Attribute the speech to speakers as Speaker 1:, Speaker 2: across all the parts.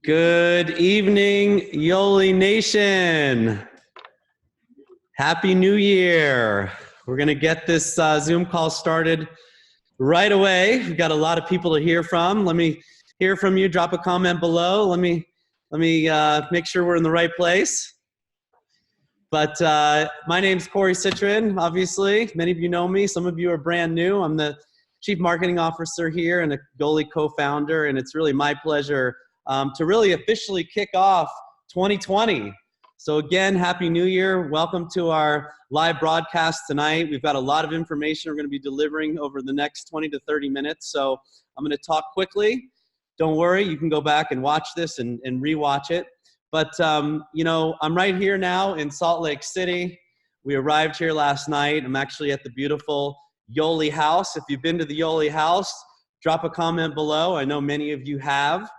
Speaker 1: Good evening, Yoli Nation. Happy New Year. We're going to get this Zoom call started right away. We've got a lot of people to hear from. Let me hear from you. Drop a comment below. Let me make sure we're in the right place. But my name's Citron, obviously. Many of you know me. Some of you are brand new. I'm the Chief Marketing Officer here and a Yoli co-founder, and it's really my pleasure to really officially kick off 2020. So again, Happy New Year. Welcome to our live broadcast tonight. We've got a lot of information we're going to be delivering over the next 20 to 30 minutes. So I'm going to talk quickly. Don't worry, you can go back and watch this and rewatch it. But, you know, I'm right here now in Salt Lake City. We arrived here last night. I'm actually at the beautiful Yoli house. If you've been to the Yoli house, drop a comment below. I know many of you have.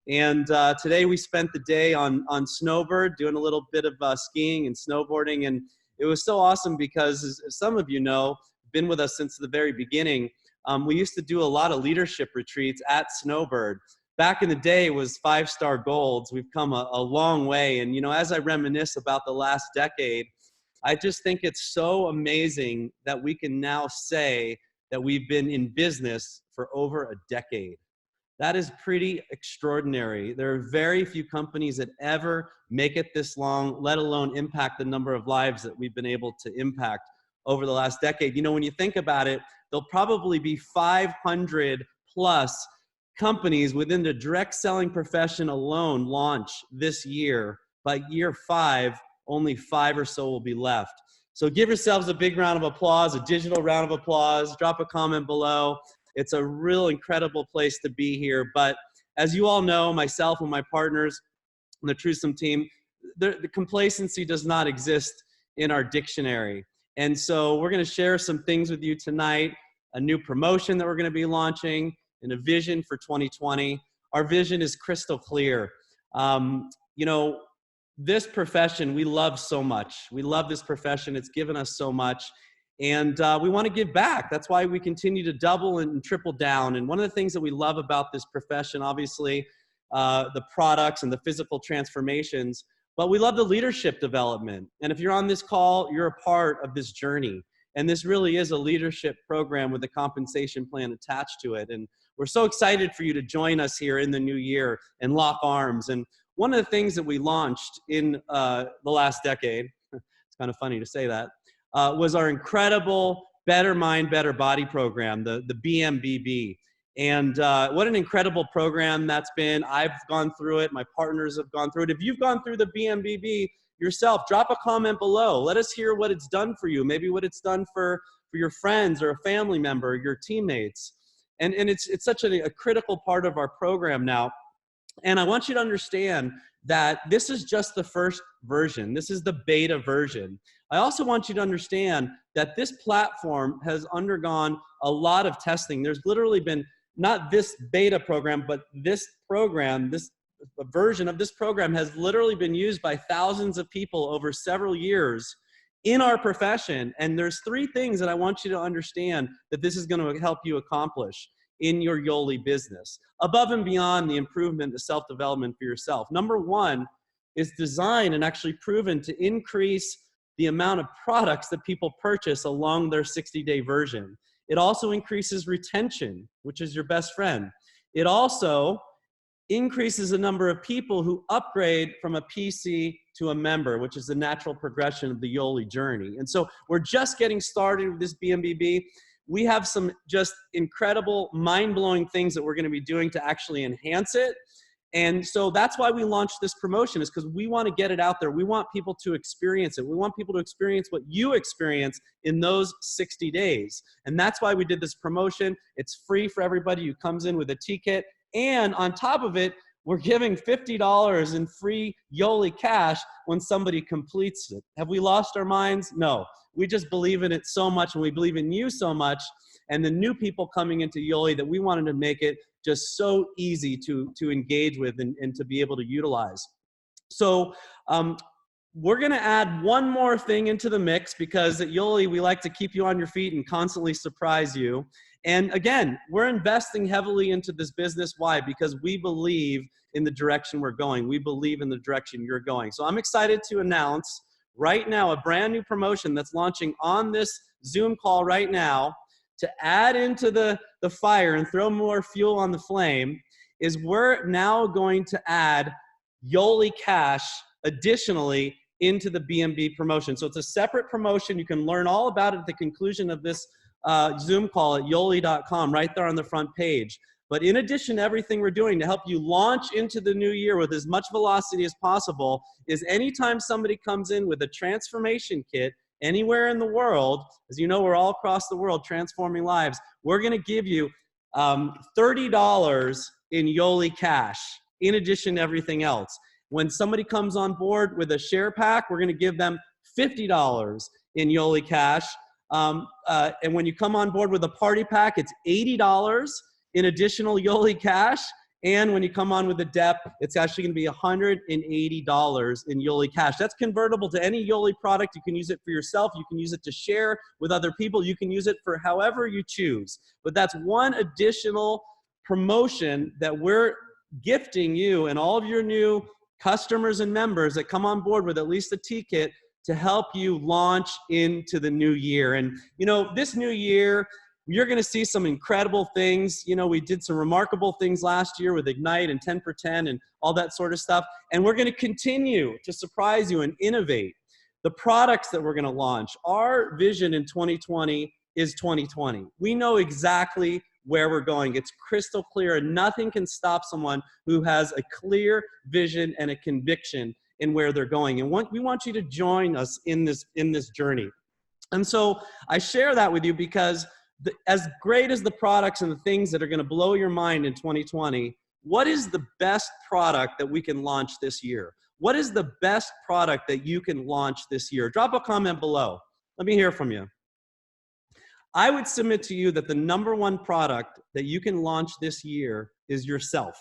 Speaker 1: And today we spent the day on Snowbird, doing a little bit of skiing and snowboarding. And it was so awesome because, as some of you know, been with us since the very beginning, we used to do a lot of leadership retreats at Snowbird. Back in the day, it was 5-star golds. We've come a long way. And, you know, as I reminisce about the last decade, I just think it's so amazing that we can now say that we've been in business for over a decade. That is pretty extraordinary. There are very few companies that ever make it this long, let alone impact the number of lives that we've been able to impact over the last decade. You know, when you think about it, there'll probably be 500 plus companies within the direct selling profession alone launch this year. By year 5, only 5 or so will be left. So give yourselves a big round of applause, a digital round of applause. Drop a comment below. It's a real incredible place to be here. But as you all know, myself and my partners on the Truesome team, the complacency does not exist in our dictionary. And so we're going to share some things with you tonight, a new promotion that we're going to be launching, and a vision for 2020. Our vision is crystal clear. You know, this profession we love so much. We love this profession. It's given us so much. And we want to give back. That's why we continue to double and triple down. And one of the things that we love about this profession, obviously, the products and the physical transformations, but we love the leadership development. And if you're on this call, you're a part of this journey. And this really is a leadership program with a compensation plan attached to it. And we're so excited for you to join us here in the new year and lock arms. And one of the things that we launched in the last decade, it's kind of funny to say that, was our incredible Better Mind, Better Body program, the BMBB. And what an incredible program that's been. I've gone through it. My partners have gone through it. If you've gone through the BMBB yourself, drop a comment below. Let us hear what it's done for you, maybe what it's done for your friends or a family member, your teammates. And it's such a critical part of our program now. And I want you to understand that this is just the first version. This is the beta version. I also want you to understand that this platform has undergone a lot of testing. There's literally been not this beta program, but this program, this version of this program has literally been used by thousands of people over several years in our profession. And there's 3 things that I want you to understand that this is going to help you accomplish in your Yoli business, above and beyond the improvement, the self-development for yourself. Number 1 is designed and actually proven to increase the amount of products that people purchase along their 60-day version. It also increases retention, which is your best friend. It also increases the number of people who upgrade from a PC to a member, which is the natural progression of the Yoli journey. And so we're just getting started with this BMBB. We have some just incredible, mind-blowing things that we're going to be doing to actually enhance it. And so that's why we launched this promotion, is because we want to get it out there. We want people to experience it. We want people to experience what you experience in those 60 days. And that's why we did this promotion. It's free for everybody who comes in with a ticket. And on top of it, we're giving $50 in free Yoli Cash when somebody completes it. Have we lost our minds? No. We just believe in it so much, and we believe in you so much, and the new people coming into Yoli, that we wanted to make it just so easy to engage with and to be able to utilize. So we're going to add one more thing into the mix, because at Yoli, we like to keep you on your feet and constantly surprise you. And again, we're investing heavily into this business. Why? Because we believe in the direction we're going. We believe in the direction you're going. So I'm excited to announce right now a brand new promotion that's launching on this Zoom call right now to add into the fire and throw more fuel on the flame. Is we're now going to add Yoli Cash additionally into the BMB promotion. So it's a separate promotion. You can learn all about it at the conclusion of this Zoom call at yoli.com, right there on the front page. But in addition to everything we're doing to help you launch into the new year with as much velocity as possible, is anytime somebody comes in with a transformation kit anywhere in the world, as you know, we're all across the world transforming lives, we're going to give you $30 in Yoli Cash in addition to everything else. When somebody comes on board with a share pack, we're going to give them $50 in Yoli Cash. And when you come on board with a party pack, it's $80 in additional Yoli Cash. And when you come on with the DEP, it's actually going to be $180 in Yoli Cash. That's convertible to any Yoli product. You can use it for yourself. You can use it to share with other people. You can use it for however you choose. But that's one additional promotion that we're gifting you and all of your new customers and members that come on board with at least a T-kit to help you launch into the new year. And, you know, this new year, you're going to see some incredible things. You know, we did some remarkable things last year with Ignite and 10 for 10 and all that sort of stuff. And we're going to continue to surprise you and innovate. The products that we're going to launch, our vision in 2020 is 2020. We know exactly where we're going. It's crystal clear, and nothing can stop someone who has a clear vision and a conviction in where they're going. And we want you to join us in this journey. And so I share that with you because as great as the products and the things that are going to blow your mind in 2020, what is the best product that we can launch this year? What is the best product that you can launch this year? Drop a comment below. Let me hear from you. I would submit to you that the #1 product that you can launch this year is yourself.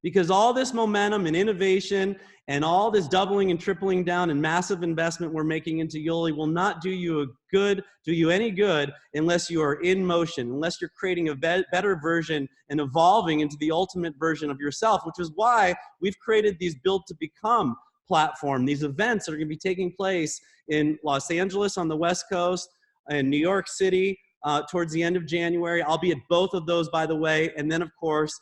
Speaker 1: Because all this momentum and innovation and all this doubling and tripling down and massive investment we're making into Yoli will not do you any good unless you are in motion, unless you're creating a better version and evolving into the ultimate version of yourself, which is why we've created these Build to Become platform, these events that are going to be taking place in Los Angeles on the West Coast, in New York City towards the end of January. I'll be at both of those, by the way. And then, of course,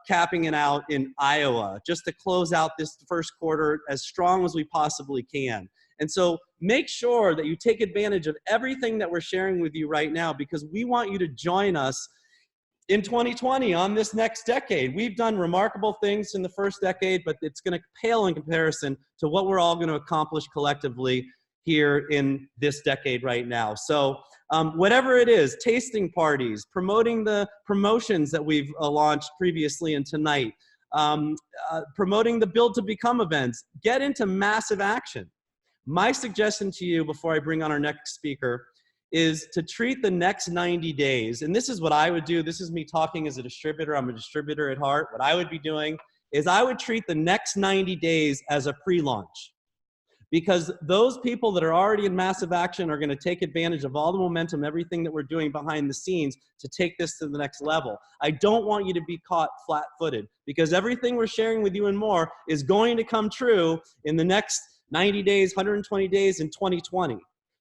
Speaker 1: capping it out in Iowa, just to close out this first quarter as strong as we possibly can. And so make sure that you take advantage of everything that we're sharing with you right now, because we want you to join us in 2020 on this next decade. We've done remarkable things in the first decade, but it's going to pale in comparison to what we're all going to accomplish collectively here in this decade right now. So whatever it is, tasting parties, promoting the promotions that we've launched previously and tonight, promoting the Build to Become events, get into massive action. My suggestion to you before I bring on our next speaker is to treat the next 90 days, and this is what I would do. This is me talking as a distributor. I'm a distributor at heart. What I would be doing is I would treat the next 90 days as a pre-launch. Because those people that are already in massive action are going to take advantage of all the momentum, everything that we're doing behind the scenes to take this to the next level. I don't want you to be caught flat-footed, because everything we're sharing with you and more is going to come true in the next 90 days, 120 days in 2020.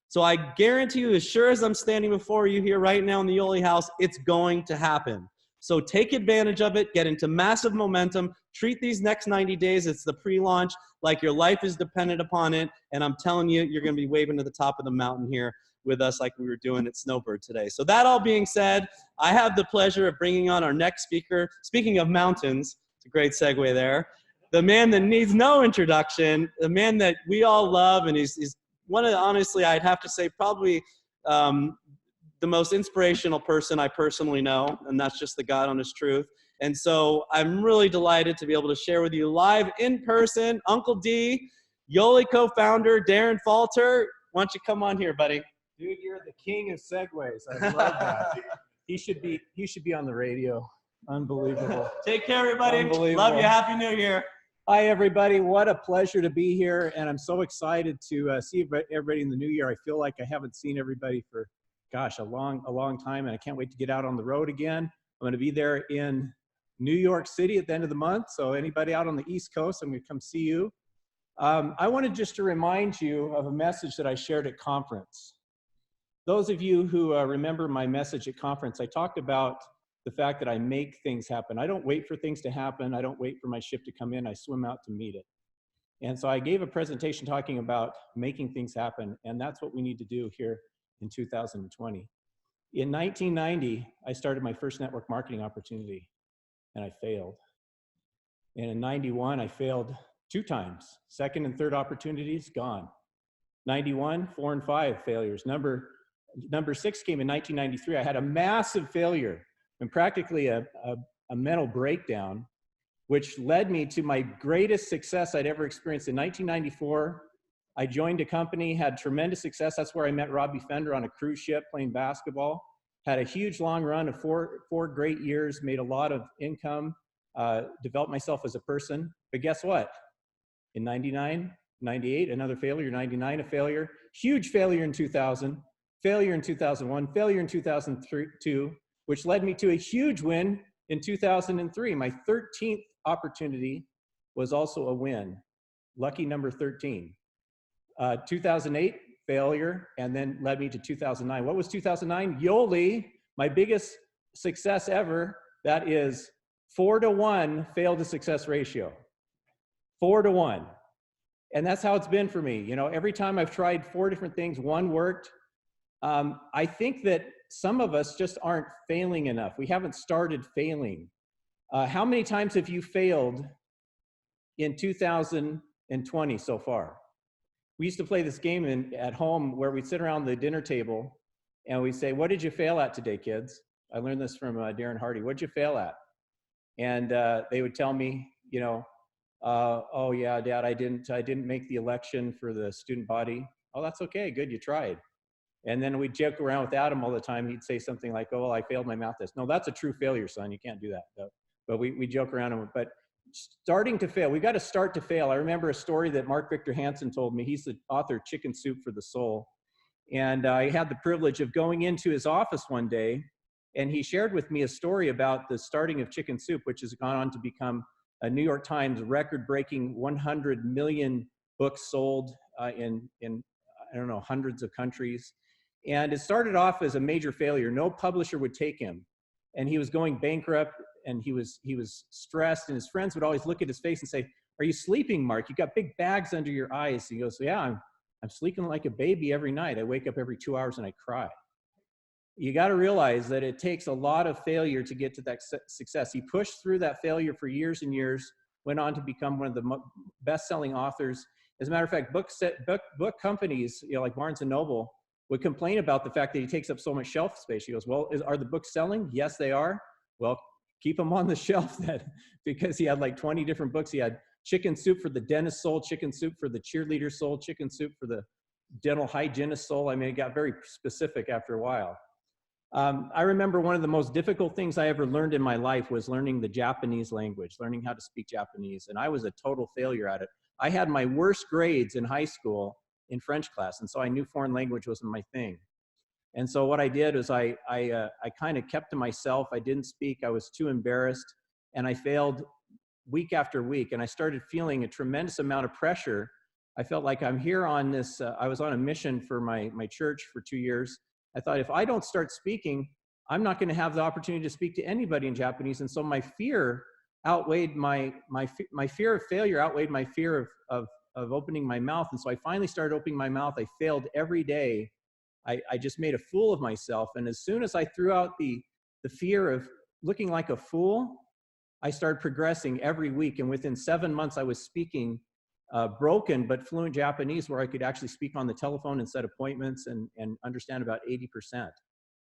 Speaker 1: So I guarantee you, as sure as I'm standing before you here right now in the Yoli house, it's going to happen. So take advantage of it, get into massive momentum, treat these next 90 days, it's the pre-launch, like your life is dependent upon it, and I'm telling you, you're gonna be waving to the top of the mountain here with us like we were doing at Snowbird today. So that all being said, I have the pleasure of bringing on our next speaker. Speaking of mountains, it's a great segue there. The man that needs no introduction, the man that we all love, and he's one of the, honestly, I'd have to say probably the most inspirational person I personally know, and that's just the God honest truth. And so I'm really delighted to be able to share with you live in person, Uncle D, Yoli co-founder, Daren Falter. Why don't you come on here, buddy?
Speaker 2: Dude, you're the king of segues. I love that. He should be on the radio. Unbelievable.
Speaker 1: Take care, everybody.
Speaker 2: Unbelievable.
Speaker 1: Love you. Happy New Year.
Speaker 2: Hi, everybody. What a pleasure to be here, and I'm so excited to see everybody in the new year. I feel like I haven't seen everybody for gosh, a long time, and I can't wait to get out on the road again. I'm going to be there in New York City at the end of the month. So anybody out on the East Coast, I'm going to come see you. I wanted just to remind you of a message that I shared at conference. Those of you who remember my message at conference, I talked about the fact that I make things happen. I don't wait for things to happen. I don't wait for my ship to come in. I swim out to meet it. And so I gave a presentation talking about making things happen, and that's what we need to do here in 2020. In 1990, I started my first network marketing opportunity, and I failed. And in 91, I failed 2 times. Second and third opportunities, gone. 91, 4 and 5 failures. Number 6 came in 1993. I had a massive failure and practically a mental breakdown, which led me to my greatest success I'd ever experienced. In 1994, I joined a company, had tremendous success. That's where I met Robby Fender on a cruise ship playing basketball. Had a huge long run of four great years, made a lot of income, developed myself as a person. But guess what? In 99, 98, another failure, 99, a failure, huge failure in 2000, failure in 2001, failure in 2002, which led me to a huge win in 2003. My 13th opportunity was also a win, lucky number 13. 2008, failure, and then led me to 2009. What was 2009? Yoli, my biggest success ever. That is 4-to-1 fail to success ratio. 4-to-1. And that's how it's been for me. You know, every time I've tried 4 different things, one worked. I think that some of us just aren't failing enough. We haven't started failing. How many times have you failed in 2020 so far? We used to play this game at home where we'd sit around the dinner table and we'd say, what did you fail at today, kids? I learned this from Daren Hardy. What'd you fail at? And they would tell me, you know, oh yeah, Dad, I didn't make the election for the student body. Oh, that's okay, good, you tried. And then we'd joke around with Adam all the time. He'd say something like, oh, well, I failed my math test. No, that's a true failure, son, you can't do that. But we joke around, but starting to fail, we've got to start to fail. I remember a story that Mark Victor Hansen told me. He's the author of Chicken Soup for the Soul. And I had the privilege of going into his office one day, and he shared with me a story about the starting of Chicken Soup, which has gone on to become a New York Times record-breaking 100 million books sold in I don't know, hundreds of countries. And it started off as a major failure. No publisher would take him. And he was going bankrupt, and he was stressed, and his friends would always look at his face and say, are you sleeping, Mark? You got big bags under your eyes. He goes, yeah, I'm sleeping like a baby every night. I wake up every 2 hours and I cry. You got to realize that it takes a lot of failure to get to that success. He pushed through that failure for years and years, went on to become one of the best-selling authors. As a matter of fact, book companies, you know, like Barnes & Noble, would complain about the fact that he takes up so much shelf space. He goes, well, are the books selling? Yes, they are. Well, keep them on the shelf then, because he had like 20 different books. He had Chicken Soup for the dentist soul, Chicken Soup for the cheerleader soul, Chicken Soup for the dental hygienist soul. I mean, it got very specific after a while. I remember one of the most difficult things I ever learned in my life was learning the Japanese language, learning how to speak Japanese, and I was a total failure at it. I had my worst grades in high school in French class, and so I knew foreign language wasn't my thing. And so what I did is I kind of kept to myself. I didn't speak. I was too embarrassed, and I failed week after week, and I started feeling a tremendous amount of pressure. I felt like I'm here on this, I was on a mission for my church for 2 years. I thought, if I don't start speaking, I'm not going to have the opportunity to speak to anybody in Japanese. And so my fear outweighed my fear of failure outweighed my fear of opening my mouth. And so I finally started opening my mouth. I failed every day. I just made a fool of myself. And as soon as I threw out the fear of looking like a fool, I started progressing every week. And within 7 months, I was speaking broken but fluent Japanese, where I could actually speak on the telephone and set appointments and understand about 80%.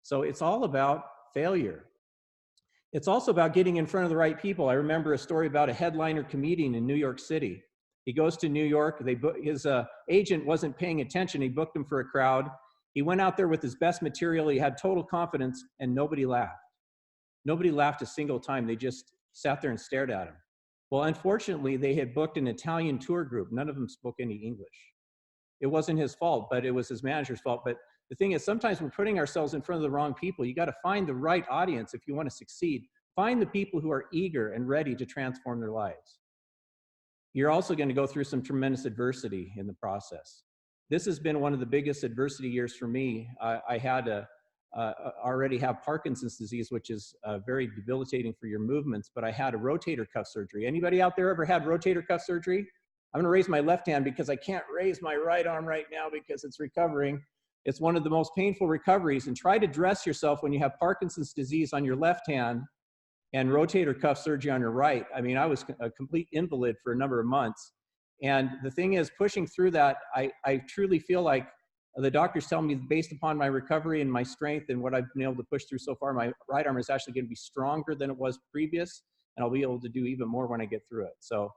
Speaker 2: So it's all about failure. It's also about getting in front of the right people. I remember a story about a headliner comedian in New York City. He goes to New York. His agent wasn't paying attention. He booked him for a crowd. He went out there with his best material. He had total confidence, and nobody laughed. Nobody laughed a single time. They just sat there and stared at him. Well, unfortunately, they had booked an Italian tour group. None of them spoke any English. It wasn't his fault, but it was his manager's fault. But the thing is, sometimes we're putting ourselves in front of the wrong people. You got to find the right audience if you want to succeed. Find the people who are eager and ready to transform their lives. You're also going to go through some tremendous adversity in the process. This has been one of the biggest adversity years for me. I had already have Parkinson's disease, which is very debilitating for your movements, but I had a rotator cuff surgery. Anybody out there ever had rotator cuff surgery? I'm gonna raise my left hand because I can't raise my right arm right now because it's recovering. It's one of the most painful recoveries, and try to dress yourself when you have Parkinson's disease on your left hand and rotator cuff surgery on your right. I mean, I was a complete invalid for a number of months. And the thing is, pushing through that, I truly feel like the doctors tell me, based upon my recovery and my strength and what I've been able to push through so far, my right arm is actually going to be stronger than it was previous, and I'll be able to do even more when I get through it. So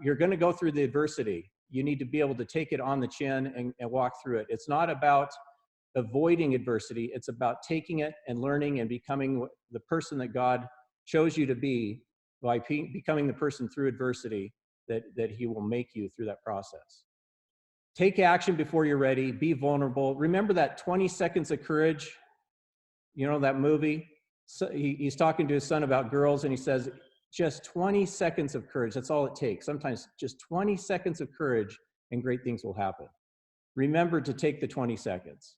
Speaker 2: you're going to go through the adversity. You need to be able to take it on the chin and walk through it. It's not about avoiding adversity. It's about taking it and learning and becoming the person that God chose you to be by becoming the person through adversity that he will make you through that process. Take action before you're ready. Be vulnerable. Remember that 20 seconds of courage. You know that movie? So he's talking to his son about girls, and he says, just 20 seconds of courage. That's all it takes. Sometimes just 20 seconds of courage and great things will happen. Remember to take the 20 seconds.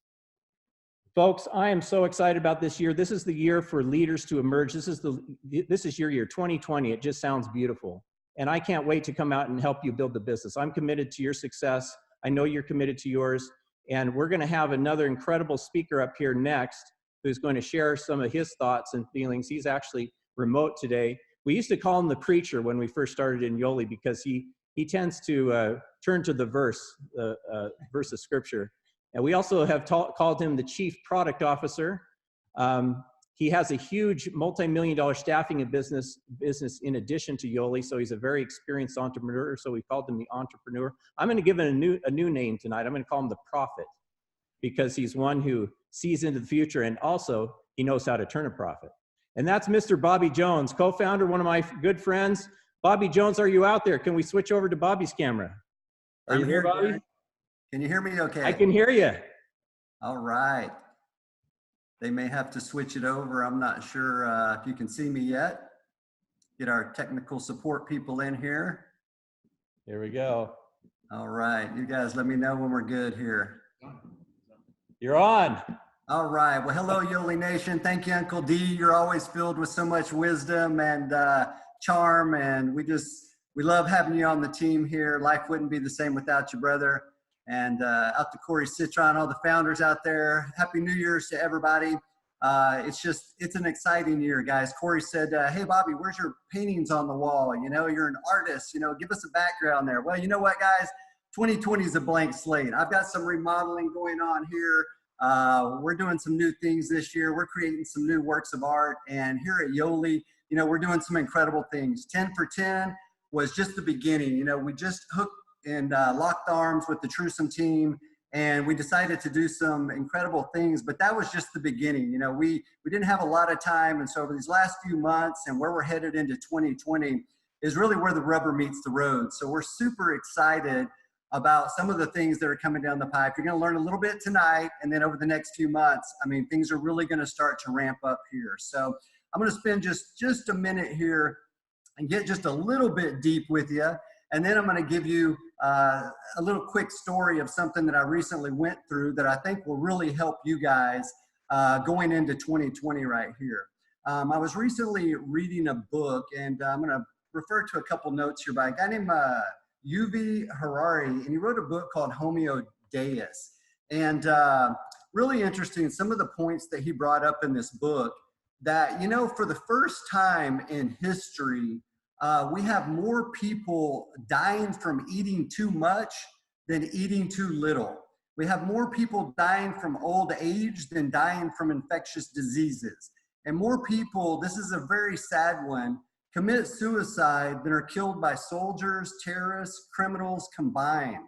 Speaker 2: Folks, I am so excited about this year. This is the year for leaders to emerge. This is your year, 2020. It just sounds beautiful. And I can't wait to come out and help you build the business. I'm committed to your success. I know you're committed to yours. And we're going to have another incredible speaker up here next who's going to share some of his thoughts and feelings. He's actually remote today. We used to call him the preacher when we first started in Yoli because he tends to turn to the verse of scripture. And we also have called him the chief product officer. He has a huge multi-million-dollar staffing and business in addition to Yoli, so he's a very experienced entrepreneur, so we called him the entrepreneur. I'm going to give him a new name tonight. I'm going to call him the prophet because he's one who sees into the future, and also he knows how to turn a profit. And that's Mr. Bobby Jones, co-founder, one of my good friends. Bobby Jones, are you out there? Can we switch over to Bobby's camera? Are you there, Bobby?
Speaker 3: Daren. Can you hear me okay?
Speaker 2: I can hear you.
Speaker 3: All right. They may have to switch it over. I'm not sure if you can see me yet. Get our technical support people in here.
Speaker 2: Here we go.
Speaker 3: All right. You guys let me know when we're good here.
Speaker 2: You're on.
Speaker 3: All right. Well, hello, Yoli Nation. Thank you, Uncle D. You're always filled with so much wisdom and charm, and we love having you on the team here. Life wouldn't be the same without you, brother. And out to Corey Citron, all the founders out there. Happy New Year's to everybody. It's an exciting year, guys. Corey said, hey, Bobby, where's your paintings on the wall? You know, you're an artist, you know, give us a background there. Well, you know what, guys? 2020 is a blank slate. I've got some remodeling going on here. We're doing some new things this year. We're creating some new works of art. And here at Yoli, you know, we're doing some incredible things. 10 for 10 was just the beginning. You know, we just hooked and locked arms with the Truesome team, and we decided to do some incredible things, but that was just the beginning. You know, we didn't have a lot of time, and so over these last few months and where we're headed into 2020 is really where the rubber meets the road. So we're super excited about some of the things that are coming down the pipe. You're going to learn a little bit tonight, and then over the next few months, I mean, things are really going to start to ramp up here. So I'm going to spend just a minute here and get just a little bit deep with you. And then I'm going to give you a little quick story of something that I recently went through that I think will really help you guys going into 2020 right here. I was recently reading a book, and I'm going to refer to a couple notes here by a guy named Yuval Harari, and he wrote a book called Homo Deus. And really interesting, some of the points that he brought up in this book that, you know, for the first time in history, we have more people dying from eating too much than eating too little. We have more people dying from old age than dying from infectious diseases. And more people, this is a very sad one, commit suicide than are killed by soldiers, terrorists, criminals combined.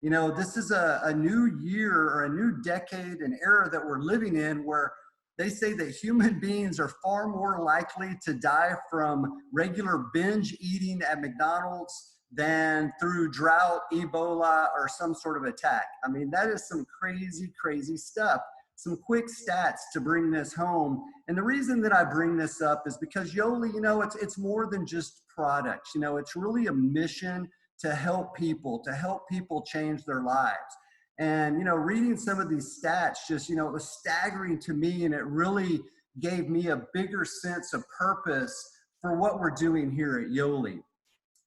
Speaker 3: You know, this is a new year or a new decade, an era that we're living in where they say that human beings are far more likely to die from regular binge eating at McDonald's than through drought, Ebola, or some sort of attack. I mean, that is some crazy, crazy stuff. Some quick stats to bring this home. And the reason that I bring this up is because Yoli, you know, it's more than just products. You know, it's really a mission to help people change their lives. And, you know, reading some of these stats, just, you know, it was staggering to me, and it really gave me a bigger sense of purpose for what we're doing here at Yoli.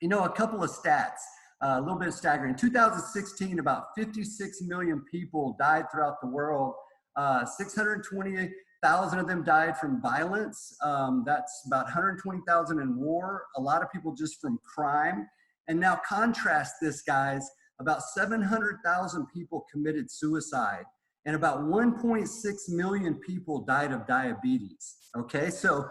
Speaker 3: You know, a couple of stats, a little bit staggering. In 2016, about 56 million people died throughout the world. 620,000 of them died from violence. That's about 120,000 in war. A lot of people just from crime. And now contrast this, guys, about 700,000 people committed suicide, and about 1.6 million people died of diabetes. Okay, so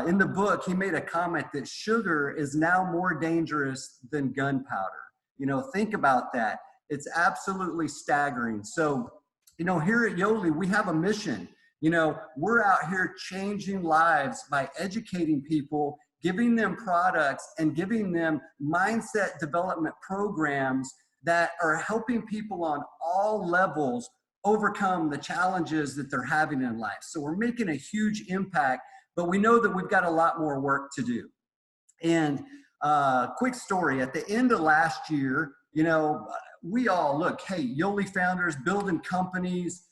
Speaker 3: in the book, he made a comment that sugar is now more dangerous than gunpowder. You know, think about that. It's absolutely staggering. So, you know, here at Yoli, we have a mission. You know, we're out here changing lives by educating people, giving them products, and giving them mindset development programs that are helping people on all levels overcome the challenges that they're having in life. So we're making a huge impact, but we know that we've got a lot more work to do. And quick story, at the end of last year, you know, we all look, hey, Yoli founders, building companies,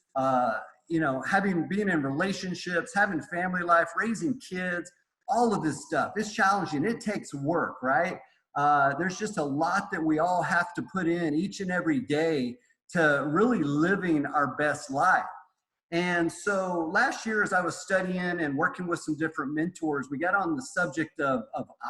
Speaker 3: you know, being in relationships, having family life, raising kids, all of this stuff. It's challenging. It takes work, right? There's just a lot that we all have to put in each and every day to really living our best life. And so last year, as I was studying and working with some different mentors, we got on the subject of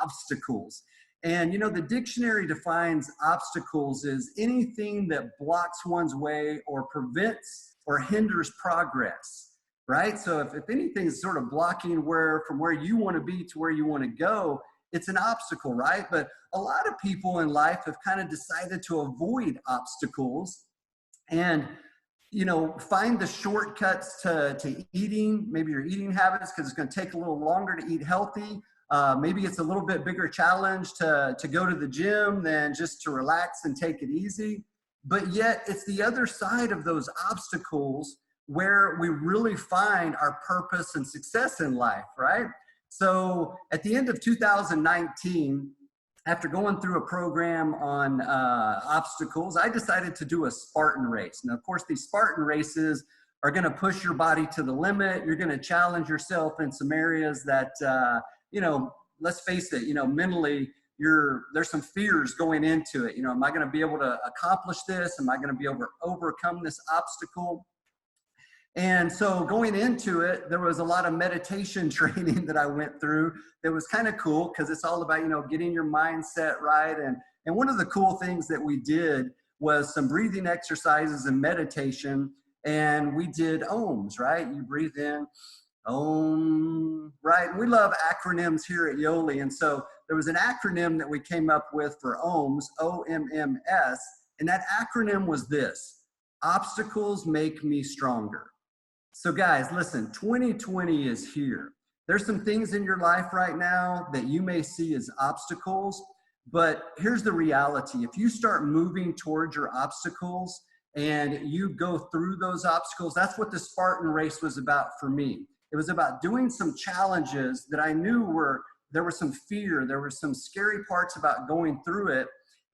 Speaker 3: obstacles. And, you know, the dictionary defines obstacles as anything that blocks one's way or prevents or hinders progress, right? So if anything is sort of blocking from where you want to be to where you want to go, it's an obstacle, right? But a lot of people in life have kind of decided to avoid obstacles and, you know, find the shortcuts to eating, maybe your eating habits, because it's going to take a little longer to eat healthy. Maybe it's a little bit bigger challenge to go to the gym than just to relax and take it easy. But yet it's the other side of those obstacles where we really find our purpose and success in life, right? So at the end of 2019, after going through a program on obstacles, I decided to do a Spartan race. Now, of course, these Spartan races are going to push your body to the limit. You're going to challenge yourself in some areas that, you know, let's face it, you know, mentally, there's some fears going into it. You know, am I going to be able to accomplish this? Am I going to be able to overcome this obstacle? And so going into it, there was a lot of meditation training that I went through that was kind of cool because it's all about, you know, getting your mindset right. And one of the cool things that we did was some breathing exercises and meditation. And we did ohms, right? You breathe in, Om, right? And we love acronyms here at Yoli. And so there was an acronym that we came up with for ohms, OMMS. And that acronym was this: obstacles make me stronger. So guys, listen, 2020 is here. There's some things in your life right now that you may see as obstacles, but here's the reality. If you start moving towards your obstacles and you go through those obstacles, that's what the Spartan race was about for me. It was about doing some challenges that I knew there was some fear, there were some scary parts about going through it,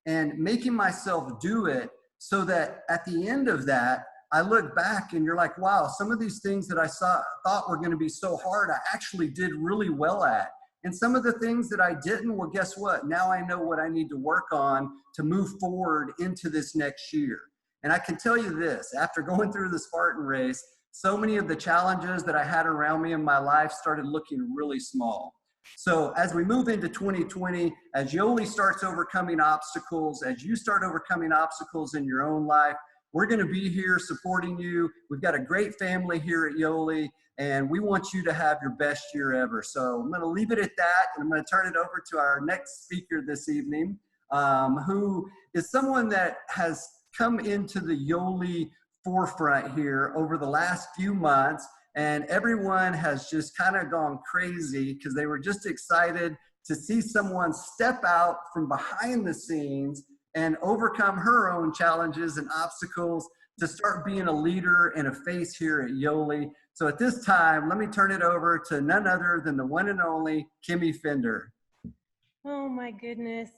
Speaker 3: and making myself do it so that at the end of that, I look back and you're like, wow, some of these things that I thought were going to be so hard, I actually did really well at. And some of the things that I didn't, well, guess what? Now I know what I need to work on to move forward into this next year. And I can tell you this, after going through the Spartan race, so many of the challenges that I had around me in my life started looking really small. So as we move into 2020, as Yoli starts overcoming obstacles, as you start overcoming obstacles in your own life, we're going to be here supporting you. We've got a great family here at Yoli, and we want you to have your best year ever. So I'm going to leave it at that, and I'm going to turn it over to our next speaker this evening, who is someone that has come into the Yoli forefront here over the last few months, and everyone has just kind of gone crazy because they were just excited to see someone step out from behind the scenes and overcome her own challenges and obstacles to start being a leader and a face here at Yoli. So at this time, let me turn it over to none other than the one and only Kimi Fender.
Speaker 4: Oh my goodness.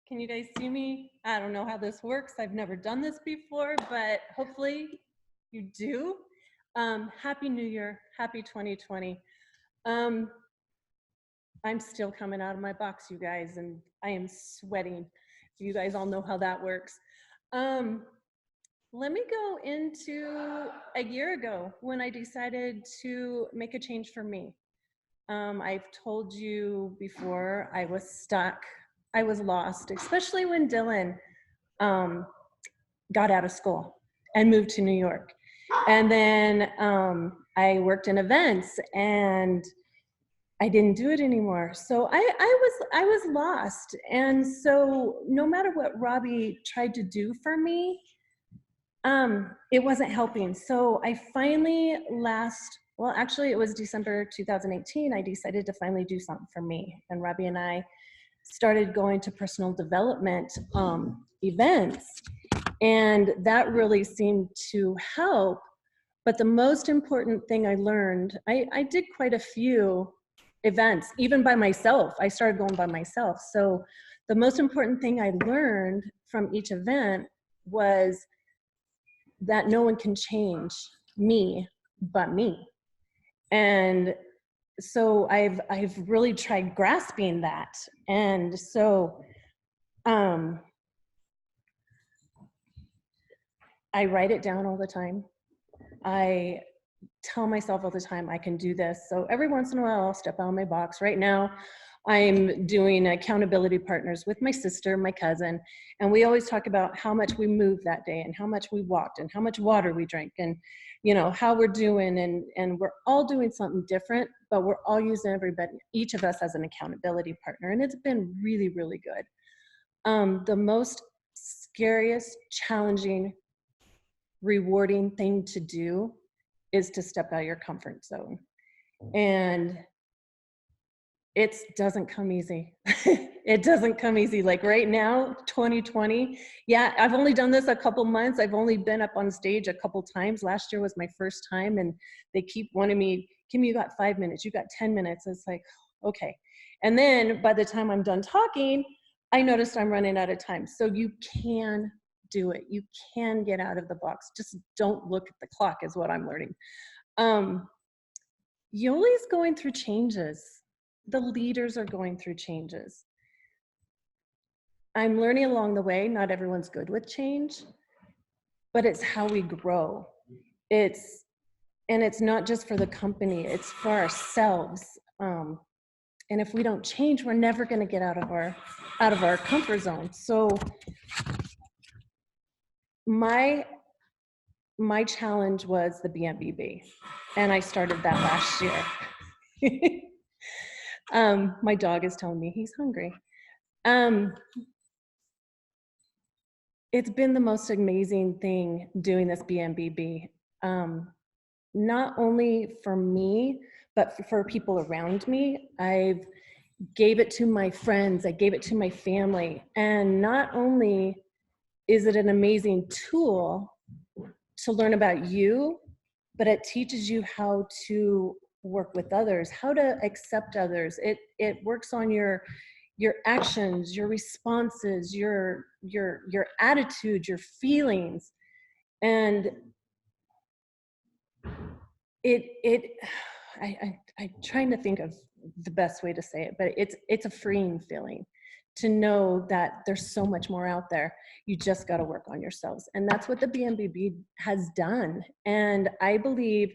Speaker 4: Can you guys see me? I don't know how this works. I've never done this before, but hopefully you do. Happy New Year. Happy 2020. I'm still coming out of my box, you guys, and I am sweating. You guys all know how that works. Let me go into a year ago when I decided to make a change for me. I've told you before, I was stuck. I was lost, especially when Dylan got out of school and moved to New York. And then I worked in events and I didn't do it anymore. So I was lost. And so no matter what Robby tried to do for me, it wasn't helping. So I finally well, actually it was December 2018, I decided to finally do something for me. And Robby and I started going to personal development events. And that really seemed to help. But the most important thing I learned, I did quite a few events, even by myself. I started going by myself. So the most important thing I learned from each event was that no one can change me but me. And so I've really tried grasping that. And so I write it down all the time. I tell myself all the time I can do this. So every once in a while I'll step out of my box. Right now I'm doing accountability partners with my sister, my cousin, and we always talk about how much we moved that day and how much we walked and how much water we drank and, you know, how we're doing, and we're all doing something different, but we're all using each of us as an accountability partner, and it's been really, really good. The most scariest, challenging, rewarding thing to do is to step out of your comfort zone. And it doesn't come easy. It doesn't come easy. Like right now, 2020, yeah, I've only done this a couple months. I've only been up on stage a couple times. Last year was my first time, and they keep wanting me, Kim, you got 5 minutes, you got 10 minutes. It's like, okay. And then by the time I'm done talking, I noticed I'm running out of time. So you can do it. You can get out of the box. Just don't look at the clock is what I'm learning. Yoli's going through changes. The leaders are going through changes. I'm learning along the way, not everyone's good with change, but it's how we grow. And it's not just for the company, it's for ourselves. And if we don't change, we're never gonna get out of our comfort zone. So my challenge was the BMBB, and I started that last year. My dog is telling me he's hungry. It's been the most amazing thing doing this BMBB. Not only for me, but for people around me. I've gave it to my friends, I gave it to my family. And not only is it an amazing tool to learn about you, but it teaches you how to work with others, how to accept others. It works on your actions, your responses, your attitude, your feelings. And I'm trying to think of the best way to say it, but it's a freeing feeling to know that there's so much more out there. You just got to work on yourselves. And that's what the BMBB has done. And I believe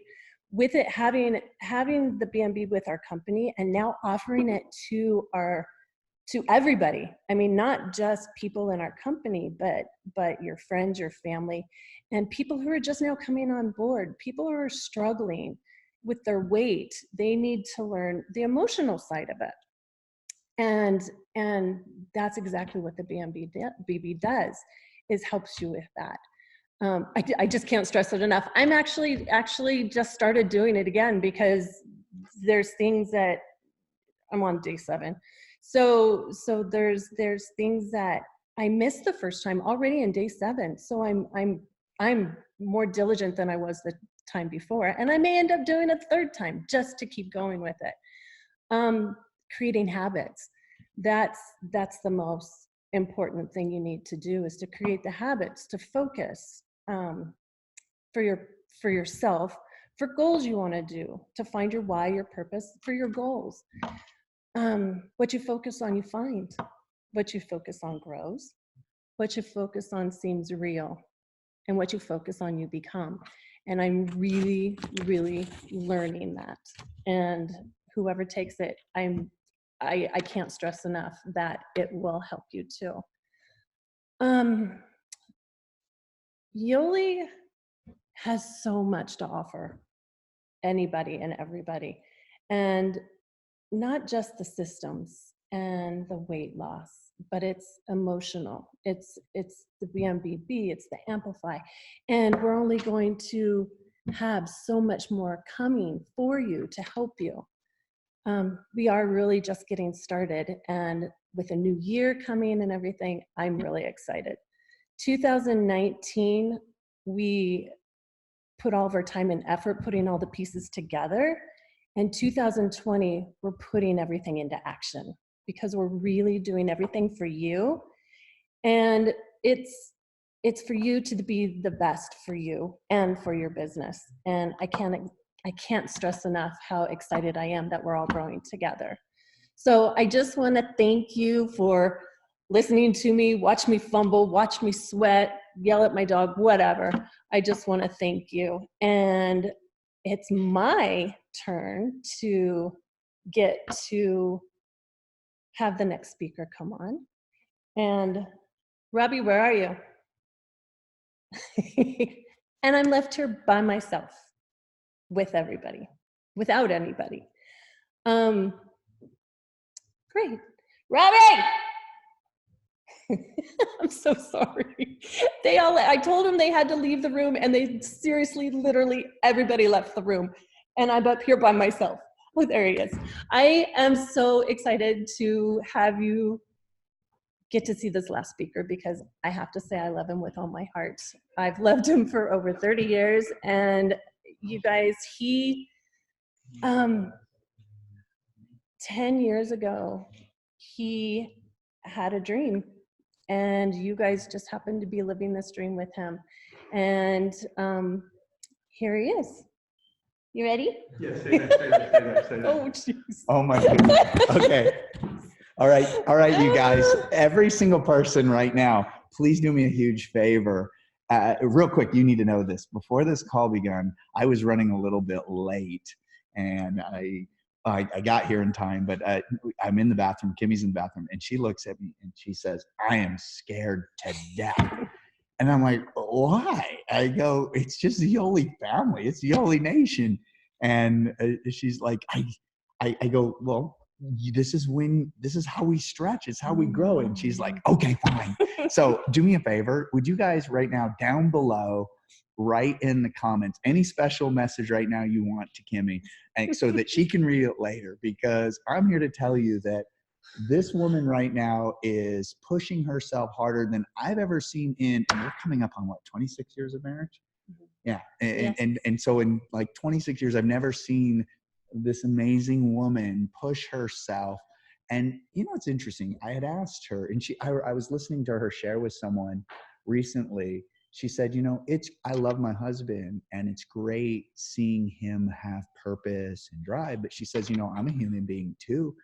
Speaker 4: with it having the BMB with our company and now offering it to everybody. I mean, not just people in our company, but your friends, your family, and people who are just now coming on board, people who are struggling with their weight. They need to learn the emotional side of it. And that's exactly what the BMBB does, is helps you with that. I just can't stress it enough. I'm actually just started doing it again because there's things that I'm on day 7. So there's things that I missed the first time already in day 7. So I'm more diligent than I was the time before, and I may end up doing a third time just to keep going with it. Creating habits. That's the most important thing you need to do, is to create the habits to focus for yourself, for goals you want to do, to find your why, your purpose for your goals. What you focus on, you find. What you focus on grows. What you focus on seems real. And what you focus on, you become. And I'm really, really learning that. And whoever takes it, I can't stress enough that it will help you too. Yoli has so much to offer anybody and everybody, and not just the systems and the weight loss, but it's emotional. It's the BMBB, it's the Amplify, and we're only going to have so much more coming for you to help you. We are really just getting started, and with a new year coming and everything, I'm really excited. 2019, we put all of our time and effort putting all the pieces together. And 2020, we're putting everything into action because we're really doing everything for you. And it's for you to be the best for you and for your business. And I can't stress enough how excited I am that we're all growing together. So I just want to thank you for listening to me, watch me fumble, watch me sweat, yell at my dog, whatever. I just want to thank you. And it's my turn to get to have the next speaker come on. And Robby, where are you? And I'm left here by myself with everybody, without anybody. Great. Robby! I'm so sorry. I told them they had to leave the room, and they seriously, literally, everybody left the room. And I'm up here by myself. Oh, there he is. I am so excited to have you get to see this last speaker, because I have to say I love him with all my heart. I've loved him for over 30 years, and you guys, 10 years ago, he had a dream, and you guys just happened to be living this dream with him. And here he is. You ready?
Speaker 5: Yes, say that.
Speaker 4: Oh, jeez.
Speaker 5: Oh my goodness. Okay. All right, you guys. Every single person right now, please do me a huge favor. Real quick, you need to know this. Before this call began, I was running a little bit late, and I got here in time, but I'm in the bathroom. Kimi's in the bathroom, and she looks at me and she says, "I am scared to death." And I'm like, "Why?" I go, "It's just the Yoli family. It's the Yoli Nation." And she's like, I go, "Well, this is how we stretch. It's how we grow." And she's like, "Okay, fine." So do me a favor. Would you guys right now down below, write in the comments any special message right now you want to Kimi, and so that she can read it later, because I'm here to tell you that this woman right now is pushing herself harder than I've ever seen and we're coming up on what, 26 years of marriage? Yeah. And so in like 26 years, I've never seen this amazing woman push herself. And you know, it's interesting. I had asked her, and I was listening to her share with someone recently. She said, you know, I love my husband, and it's great seeing him have purpose and drive. But she says, you know, I'm a human being too.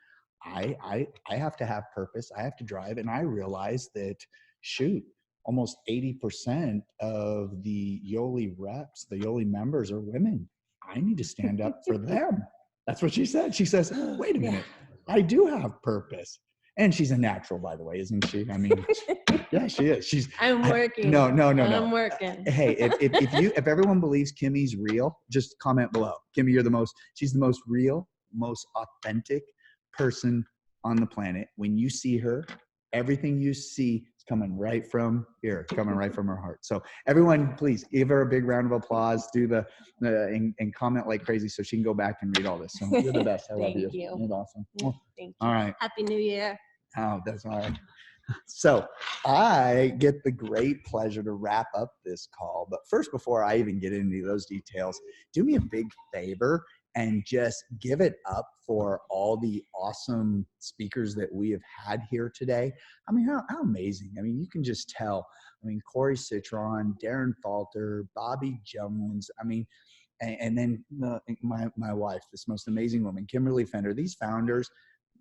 Speaker 5: I have to have purpose. I have to drive. And I realized that, shoot, almost 80% of the Yoli reps, the Yoli members, are women. I need to stand up for them. That's what she said. She says, wait a minute, I do have purpose. And she's a natural, by the way, isn't she? I mean, yeah, she is.
Speaker 4: I'm working.
Speaker 5: No.
Speaker 4: I'm working.
Speaker 5: Hey, if everyone believes Kimi's real, just comment below. Kimi, she's the most real, most authentic person on the planet. When you see her, everything you see is coming right from here, coming right from her heart. So everyone, please give her a big round of applause. Do the and comment like crazy so she can go back and read all this. So you're the best. I love you.
Speaker 4: Thank you.
Speaker 5: You're awesome.
Speaker 4: Thank you.
Speaker 5: All right.
Speaker 4: Happy New Year.
Speaker 5: Oh, that's all right. So I get the great pleasure to wrap up this call. But first, before I even get into those details, do me a big favor and just give it up for all the awesome speakers that we have had here today. I mean, how amazing. I mean, you can just tell. I mean, Corey Citron, Daren Falter, Bobby Jones. I mean, and then my wife, this most amazing woman, Kimberly Fender, these founders,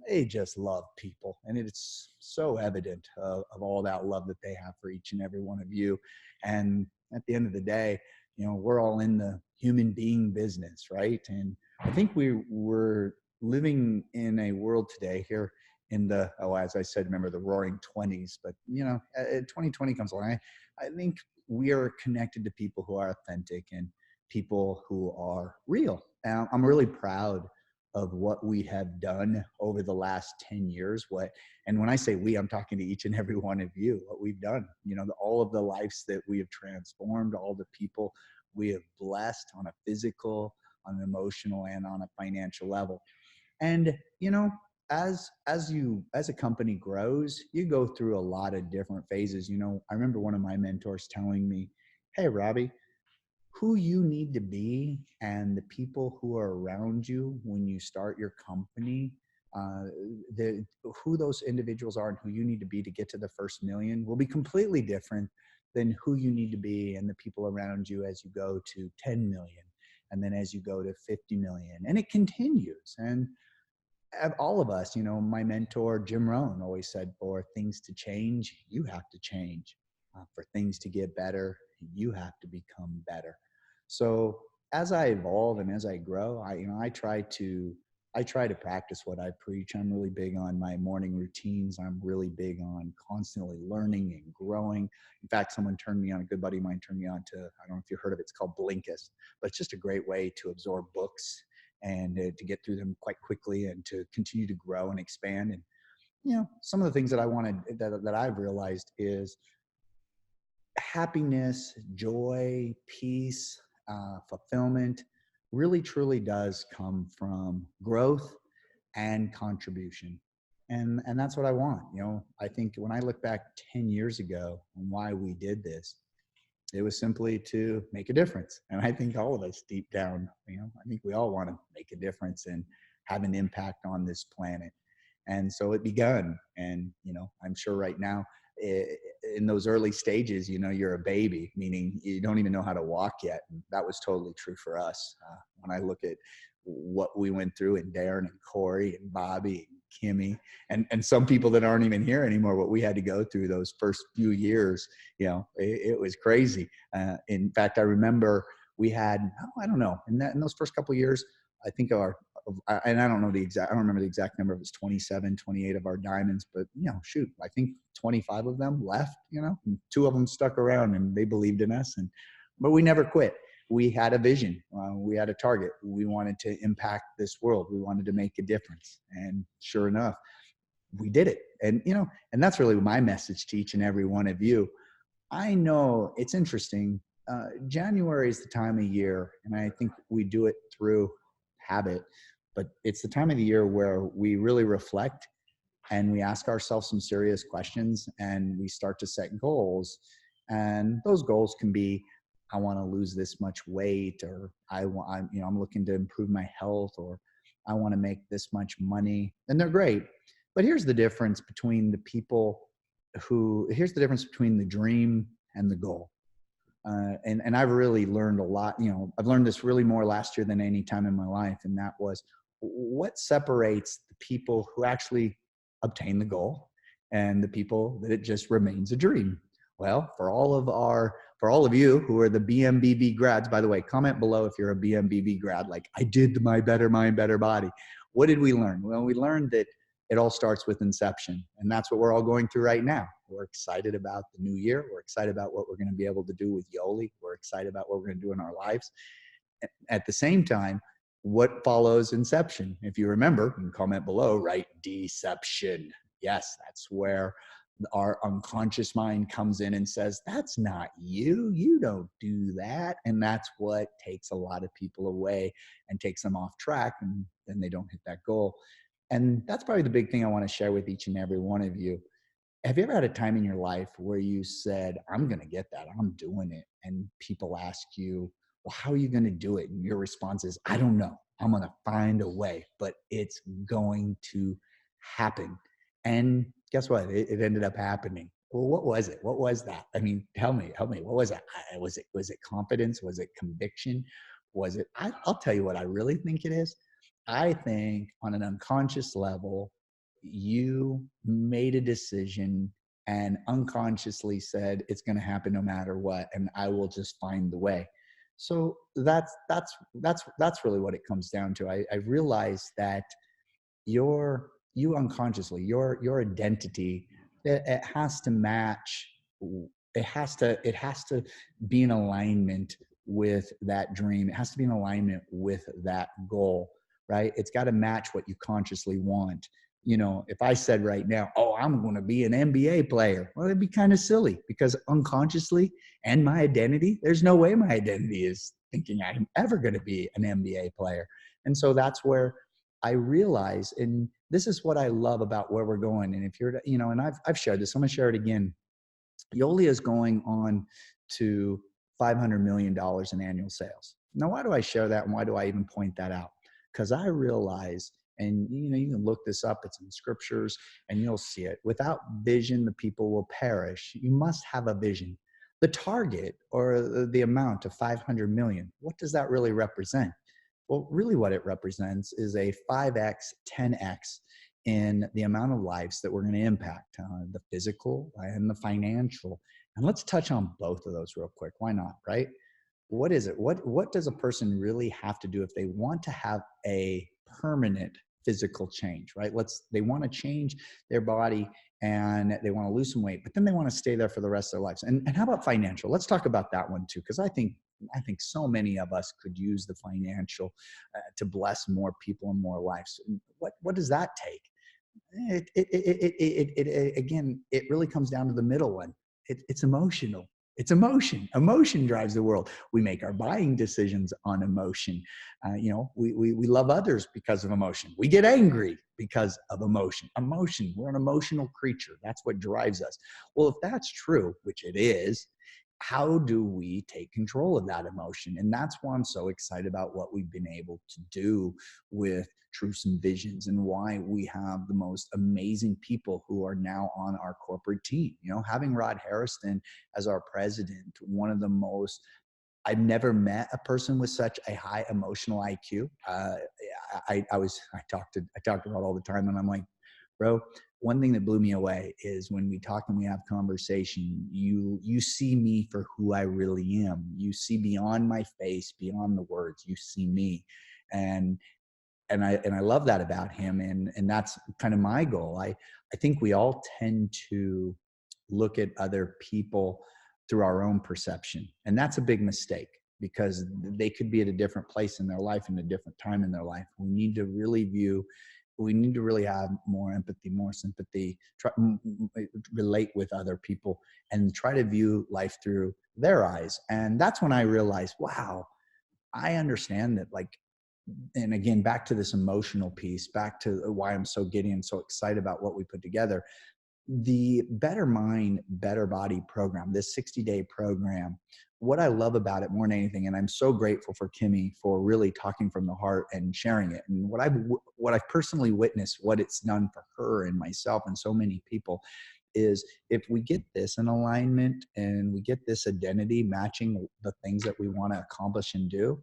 Speaker 5: they just love people. And it's so evident of all that love that they have for each and every one of you. And at the end of the day, you know, we're all in the human being business, right? And I think we're living in a world today here in the, as I said, remember the roaring 20s, but you know, 2020 comes along. I think we are connected to people who are authentic and people who are real. And I'm really proud of what we have done over the last 10 years. And when I say we, I'm talking to each and every one of you, what we've done, you know, all of the lives that we have transformed, all the people we have blessed on a physical, on an emotional, and on a financial level. And, you know, as a company grows, you go through a lot of different phases. You know, I remember one of my mentors telling me, hey, Robby, who you need to be and the people who are around you when you start your company, who those individuals are and who you need to be to get to the first million will be completely different than who you need to be and the people around you as you go to 10 million and then as you go to 50 million. And it continues. And all of us, you know, my mentor, Jim Rohn, always said, for things to change, you have to change. For things to get better, you have to become better. So as I evolve and as I grow, I try to practice what I preach. I'm really big on my morning routines. I'm really big on constantly learning and growing. In fact, a good buddy of mine turned me on to, I don't know if you've heard of it, it's called Blinkist, but it's just a great way to absorb books and to get through them quite quickly and to continue to grow and expand. And, you know, some of the things that I wanted, that I've realized is happiness, joy, peace, fulfillment really truly does come from growth and contribution. And that's what I want. You know, I think when I look back 10 years ago and why we did this, it was simply to make a difference. And I think all of us deep down, you know, I think we all want to make a difference and have an impact on this planet. And so it begun. And, you know, I'm sure right now in those early stages, you know, you're a baby, meaning you don't even know how to walk yet. And that was totally true for us. When I look at what we went through, and Daren and Corey and Bobby and Kimi and some people that aren't even here anymore, what we had to go through those first few years, you know, it was crazy. In fact, I remember we had, I don't know, in those first couple of years, I think and I don't remember the exact number. It was 27, 28 of our diamonds, but you know, shoot, I think 25 of them left, you know, and 2 of them stuck around and they believed in us. But we never quit. We had a vision. We had a target. We wanted to impact this world. We wanted to make a difference. And sure enough, we did it. And, you know, and that's really my message to each and every one of you. I know it's interesting. January is the time of year, and I think we do it through habit, but it's the time of the year where we really reflect and we ask ourselves some serious questions and we start to set goals. And those goals can be, I want to lose this much weight, or I'm looking to improve my health, or I want to make this much money. And they're great. But here's the difference between here's the difference between the dream and the goal. And I've really learned a lot, you know, I've learned this really more last year than any time in my life. And that was, what separates the people who actually obtain the goal and the people that it just remains a dream? Well, for all of you who are the BMBB grads, by the way, comment below if you're a BMBB grad, like I did my better mind, better body. What did we learn? Well, we learned that it all starts with inception. And that's what we're all going through right now. We're excited about the new year. We're excited about what we're going to be able to do with Yoli. We're excited about what we're going to do in our lives. At the same time, what follows inception? If you remember, you can comment below, right? Deception. Yes, that's where our unconscious mind comes in and says, that's not you. You don't do that. And that's what takes a lot of people away and takes them off track, and then they don't hit that goal. And that's probably the big thing I want to share with each and every one of you. Have you ever had a time in your life where you said, I'm going to get that, I'm doing it? And people ask you, well, how are you going to do it? And your response is, I don't know. I'm going to find a way, but it's going to happen. And guess what? It ended up happening. Well, what was it? What was that? I mean, help me. What was that? Was it confidence? Was it conviction? Was it, I'll tell you what I really think it is. I think on an unconscious level, you made a decision and unconsciously said, it's going to happen no matter what, and I will just find the way. So that's really what it comes down to. I realized that you unconsciously, your identity, it has to match, it has to be in alignment with that dream. It has to be in alignment with that goal, right? It's got to match what you consciously want. You know, if I said right now, oh, I'm going to be an NBA player, well, it'd be kind of silly, because unconsciously, and my identity, there's no way my identity is thinking I'm ever going to be an NBA player. And so that's where I realize, and this is what I love about where we're going. And if you're, you know, and I've shared this, I'm going to share it again. Yoli is going on to $500 million in annual sales. Now, why do I share that, and why do I even point that out? Because I realize, and you know, you can look this up, it's in scriptures, and you'll see it. Without vision, the people will perish. You must have a vision. The target, or the amount of 500 million, what does that really represent? Well, really what it represents is a 5x, 10x in the amount of lives that we're going to impact, the physical and the financial. And let's touch on both of those real quick. Why not, right? What is it? What does a person really have to do if they want to have a permanent physical change, right? They want to change their body and they want to lose some weight, but then they want to stay there for the rest of their lives. And how about financial? Let's talk about that one too, because I think so many of us could use the financial to bless more people and more lives. What does that take? Again, it really comes down to the middle one. It's emotional. It's emotion. Emotion drives the world. We make our buying decisions on emotion. You know, we love others because of emotion. We get angry because of emotion. Emotion, we're an emotional creature. That's what drives us. Well, if that's true, which it is, how do we take control of that emotion? And that's why I'm so excited about what we've been able to do with Truths and Visions, and why we have the most amazing people who are now on our corporate team. You know, having Rod Harrison as our president, one of the most, I've never met a person with such a high emotional IQ. I talk to Rod all the time, and I'm like, bro, one thing that blew me away is when we talk and we have conversation, you see me for who I really am. You see beyond my face, beyond the words, you see me. And I love that about him. And that's kind of my goal. I think we all tend to look at other people through our own perception. And that's a big mistake, because they could be at a different place in their life, in a different time in their life. We need to really have more empathy, more sympathy, relate with other people, and try to view life through their eyes. And that's when I realized, wow, I understand that, like, and again, back to this emotional piece, back to why I'm so giddy and so excited about what we put together. The Better Mind, Better Body program, this 60-day program, what I love about it more than anything, and I'm so grateful for Kimi for really talking from the heart and sharing it. And what I've personally witnessed, what it's done for her and myself and so many people, is if we get this in alignment and we get this identity matching the things that we want to accomplish and do,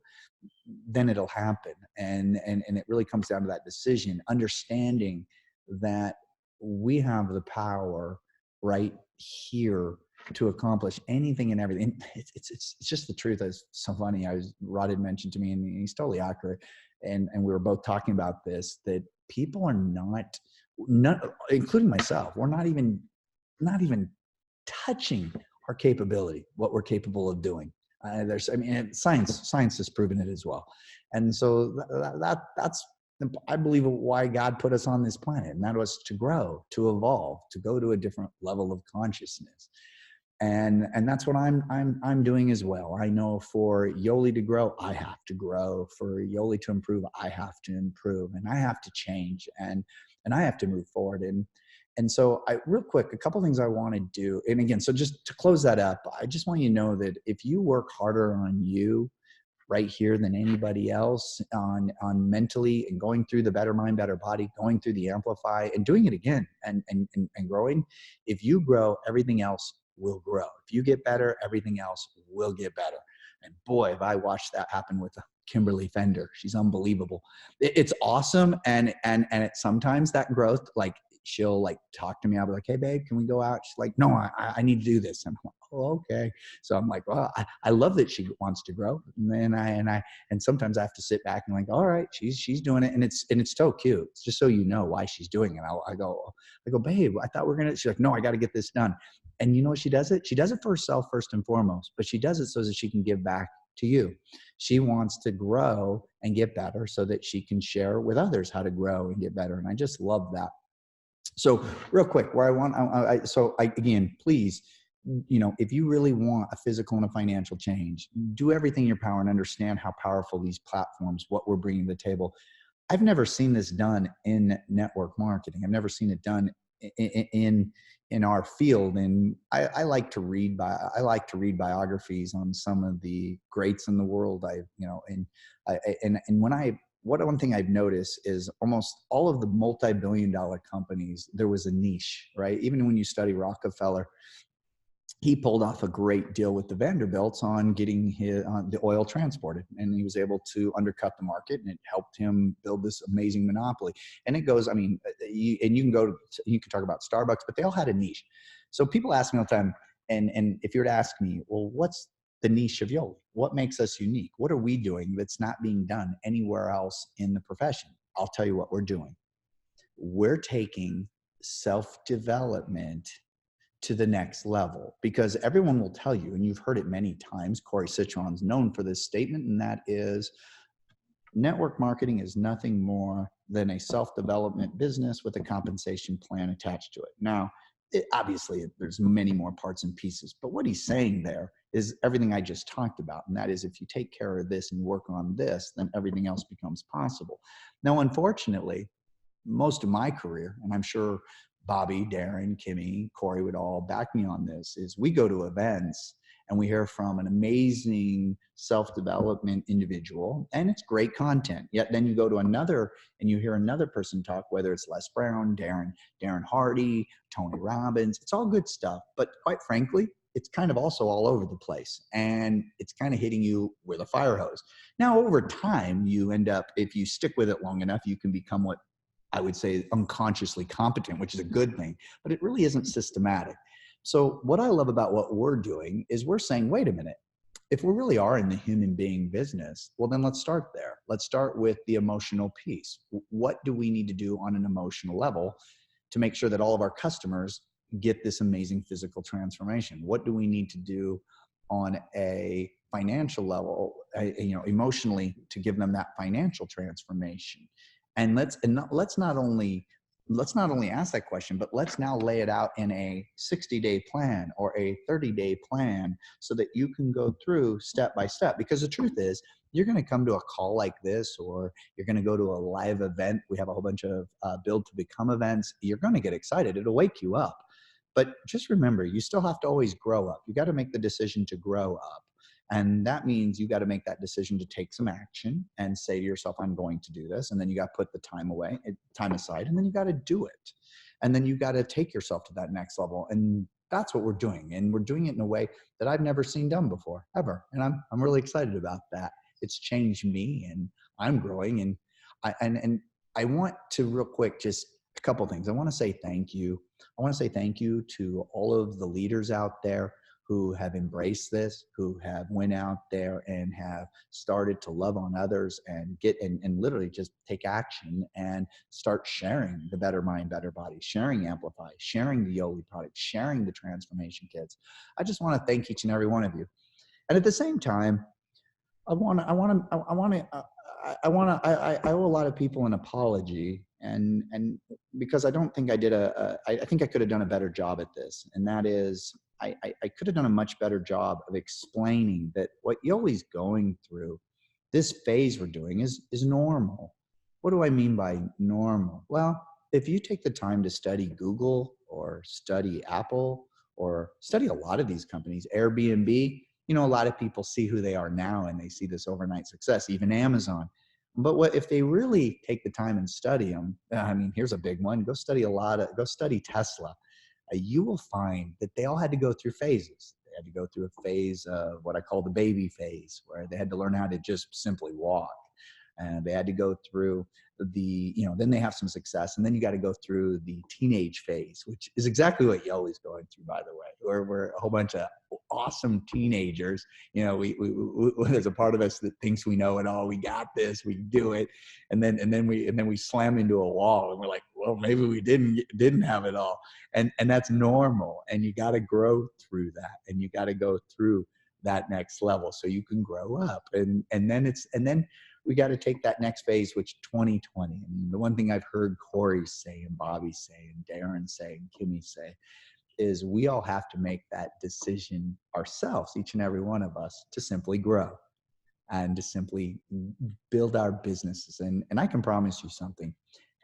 Speaker 5: then it'll happen. And it really comes down to that decision, understanding that we have the power right here to accomplish anything and everything. It's just the truth. It's so funny. Rod had mentioned to me, and he's totally accurate. And we were both talking about this, that people are not, including myself, we're not even touching our capability, what we're capable of doing. Science has proven it as well. And so I believe why God put us on this planet, and that was to grow, to evolve, to go to a different level of consciousness. And that's what I'm doing as well. I know for Yoli to grow, I have to grow. For Yoli to improve, I have to improve, and I have to change, and I have to move forward. And so real quick, a couple things I want to do. And again, so just to close that up, I just want you to know that if you work harder on you right here than anybody else on mentally and going through the Better Mind, Better Body, going through the Amplify and doing it again and growing, if you grow, everything else will grow. If you get better, everything else will get better. And boy, have I watched that happen with Kimberly Fender. She's unbelievable. It's awesome. And sometimes that growth, like she'll like talk to me. I'll be like, hey babe, can we go out? She's like, no, I need to do this. And I'm like, oh, okay. So I'm like, well, I love that she wants to grow. And sometimes I have to sit back and like, all right, she's doing it. And it's so cute. It's just so you know why she's doing it. I go, babe, I thought we're going to, she's like, no, I got to get this done. And you know what she does it? She does it for herself first and foremost, but she does it so that she can give back to you. She wants to grow and get better so that she can share with others how to grow and get better. And I just love that. So real quick, where again, please, if you really want a physical and a financial change, do everything in your power and understand how powerful these platforms, what we're bringing to the table. I've never seen this done in network marketing. I've never seen it done in our field. And I like to read biographies on some of the greats in the world. One thing I've noticed is almost all of the multi-billion-dollar companies, there was a niche, right? Even when you study Rockefeller, he pulled off a great deal with the Vanderbilts on getting the oil transported, and he was able to undercut the market, and it helped him build this amazing monopoly. And it goes, you can talk about Starbucks, but they all had a niche. So people ask me all the time, and if you were to ask me, well, what's the niche of Yoli? What makes us unique? What are we doing that's not being done anywhere else in the profession? I'll tell you what we're doing. We're taking self-development to the next level, because everyone will tell you, and you've heard it many times, Corey Citron's known for this statement, and that is network marketing is nothing more than a self-development business with a compensation plan attached to it. Now, obviously, there's many more parts and pieces, but what he's saying there is everything I just talked about, and that is if you take care of this and work on this, then everything else becomes possible. Now, unfortunately, most of my career, and I'm sure Bobby, Daren, Kimi, Corey would all back me on this, is we go to events and we hear from an amazing self-development individual, and it's great content. Yet then you go to another and you hear another person talk, whether it's Les Brown, Darren Hardy, Tony Robbins, it's all good stuff. But quite frankly, it's kind of also all over the place, and it's kind of hitting you with a fire hose. Now, over time, you end up, if you stick with it long enough, you can become what I would say unconsciously competent, which is a good thing, but it really isn't systematic. So what I love about what we're doing is we're saying, wait a minute, if we really are in the human being business, well, then let's start there. Let's start with the emotional piece. What do we need to do on an emotional level to make sure that all of our customers get this amazing physical transformation? What do we need to do on a financial level, emotionally, to give them that financial transformation? And let's not only ask that question, but let's now lay it out in a 60-day plan or a 30-day plan so that you can go through step by step. Because the truth is, you're going to come to a call like this, or you're going to go to a live event. We have a whole bunch of build to become events. You're going to get excited. It'll wake you up. But just remember, you still have to always grow up. You got to make the decision to grow up. And that means you got to make that decision to take some action and say to yourself, I'm going to do this. And then you got to put the time aside, and then you got to do it. And then you got to take yourself to that next level. And that's what we're doing. And we're doing it in a way that I've never seen done before, ever. And I'm really excited about that. It's changed me, and I'm growing. And I want to real quick, just a couple of things. I want to say thank you. I want to say thank you to all of the leaders out there who have embraced this, who have went out there and have started to love on others and literally just take action and start sharing the Better Mind, Better Body, sharing Amplify, sharing the Yoli product, sharing the transformation kits. I just want to thank each and every one of you. And at the same time, I want to I owe a lot of people an apology, and because I don't think I did I think I could have done a better job at this, and that is I could have done a much better job of explaining that what Yoli's going through, this phase we're doing is normal. What do I mean by normal? Well, if you take the time to study Google or study Apple or study a lot of these companies, Airbnb, you know, a lot of people see who they are now and they see this overnight success, even Amazon. But what if they really take the time and study them? I mean, here's a big one. Go study Tesla. You will find that they all had to go through phases. They had to go through a phase of what I call the baby phase, where they had to learn how to just simply walk. And they had to go through then they have some success. And then you got to go through the teenage phase, which is exactly what Yoli's going through, by the way. We're a whole bunch of awesome teenagers. You know, we there's a part of us that thinks we know it all. We got this, we do it. And then we slam into a wall and we're like, well, maybe we didn't have it all. And that's normal. And you got to grow through that. And you got to go through that next level so you can grow up. And then we got to take that next phase, which 2020. And the one thing I've heard Corey say and Bobby say and Daren say and Kimi say is we all have to make that decision ourselves, each and every one of us, to simply grow and to simply build our businesses. And I can promise you something.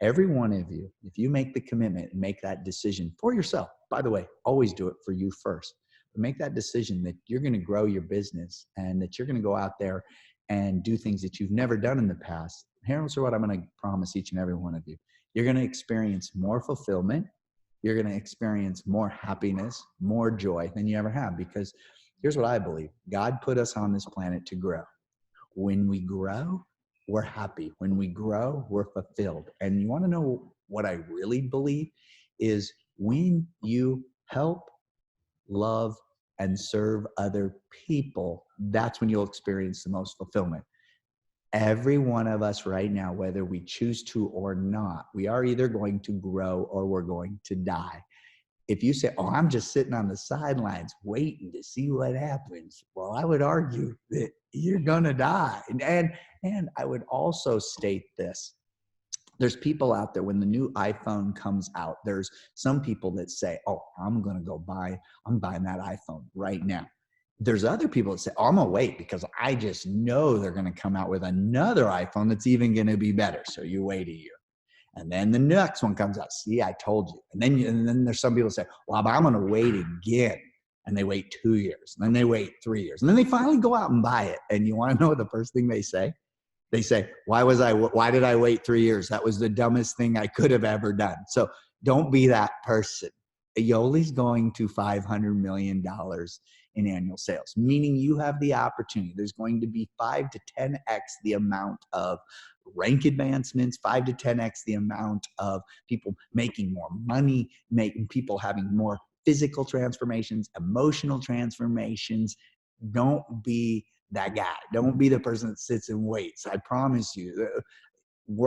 Speaker 5: Every one of you, if you make the commitment and make that decision for yourself, by the way, always do it for you first. But make that decision that you're going to grow your business and that you're going to go out there and do things that you've never done in the past. Here's what I'm going to promise each and every one of you. You're going to experience more fulfillment. You're going to experience more happiness, more joy than you ever have, because here's what I believe. God put us on this planet to grow. When we grow, we're happy. When we grow, we're fulfilled. And you want to know what I really believe is when you help, love, and serve other people, that's when you'll experience the most fulfillment. Every one of us right now, whether we choose to or not, we are either going to grow or we're going to die. If you say, oh, I'm just sitting on the sidelines waiting to see what happens, well, I would argue that you're going to die. And I would also state this. There's people out there, when the new iPhone comes out, there's some people that say, oh, I'm buying that iPhone right now. There's other people that say, oh, I'm going to wait because I just know they're going to come out with another iPhone that's even going to be better. So you wait a year. And then the next one comes out. See, I told you. And then there's some people say, well, I'm going to wait again. And they wait 2 years. And then they wait 3 years. And then they finally go out and buy it. And you want to know what the first thing they say? They say, why did I wait 3 years? That was the dumbest thing I could have ever done. So don't be that person. Yoli's going to $500 million in annual sales, meaning you have the opportunity. There's going to be 5 to 10x the amount of rank advancements, 5 to 10x the amount of people making more money, making people having more physical transformations, emotional transformations. Don't be that guy. Don't be the person that sits and waits. I promise you,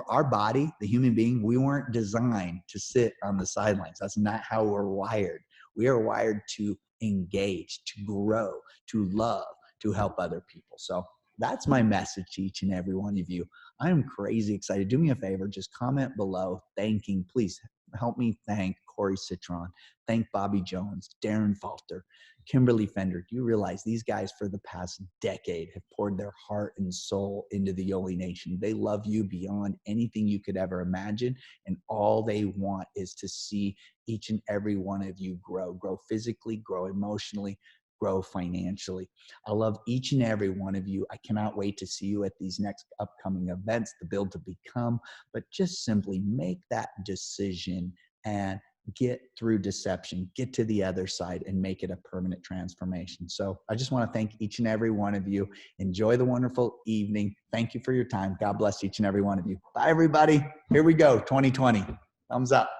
Speaker 5: our body, the human being, we weren't designed to sit on the sidelines. That's not how we're wired. We are wired to engage, to grow, to love, to help other people. So that's my message to each and every one of you. I am crazy excited. Do me a favor, just comment below thanking, please help me thank Corey Citron, thank Bobby Jones, Daren Falter, Kimberly Fender. Do you realize these guys for the past decade have poured their heart and soul into the Yoli Nation? They love you beyond anything you could ever imagine. And all they want is to see each and every one of you grow physically, grow emotionally, grow financially. I love each and every one of you. I cannot wait to see you at these next upcoming events, the Build to Become, but just simply make that decision and get through deception, get to the other side and make it a permanent transformation. So I just want to thank each and every one of you. Enjoy the wonderful evening. Thank you for your time. God bless each and every one of you. Bye, everybody. Here we go. 2020. Thumbs up.